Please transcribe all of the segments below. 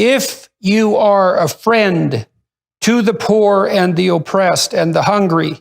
if you are a friend to the poor and the oppressed and the hungry,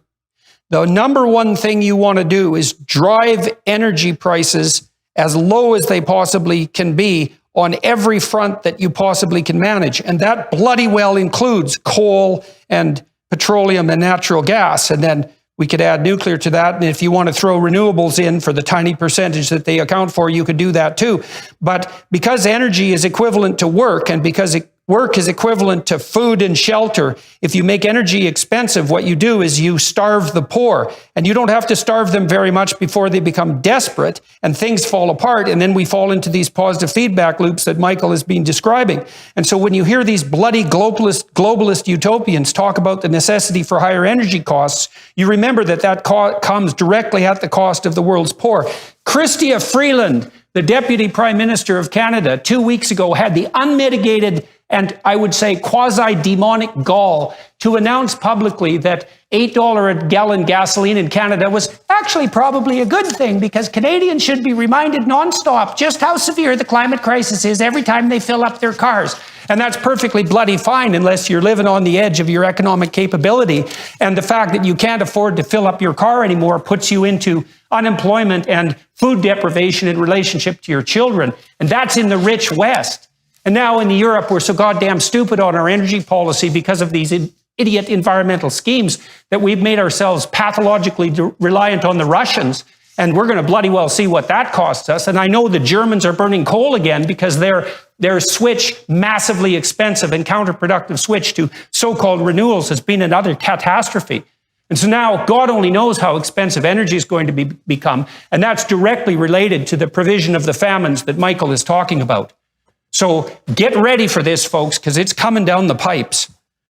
the number one thing you want to do is drive energy prices as low as they possibly can be on every front that you possibly can manage. And that bloody well includes coal and petroleum and natural gas. And then we could add nuclear to that. And if you want to throw renewables in for the tiny percentage that they account for, you could do that too. But because energy is equivalent to work, and because work is equivalent to food and shelter, if you make energy expensive, what you do is you starve the poor. And you don't have to starve them very much before they become desperate and things fall apart. And then we fall into these positive feedback loops that Michael has been describing. And so when you hear these bloody globalist utopians talk about the necessity for higher energy costs, you remember that comes directly at the cost of the world's poor. Chrystia Freeland, the Deputy Prime Minister of Canada, 2 weeks ago had the unmitigated and I would say quasi-demonic gall to announce publicly that $8 a gallon gasoline in Canada was actually probably a good thing, because Canadians should be reminded nonstop just how severe the climate crisis is every time they fill up their cars. And that's perfectly bloody fine unless you're living on the edge of your economic capability. And the fact that you can't afford to fill up your car anymore puts you into unemployment and food deprivation in relationship to your children. And that's in the rich West. And now in Europe, we're so goddamn stupid on our energy policy because of these idiot environmental schemes that we've made ourselves pathologically reliant on the Russians. And we're going to bloody well see what that costs us. And I know the Germans are burning coal again because their switch, massively expensive and counterproductive switch to so-called renewals, has been another catastrophe. And so now God only knows how expensive energy is going to become. And that's directly related to the provision of the famines that Michael is talking about. So get ready for this, folks, because it's coming down the pipes.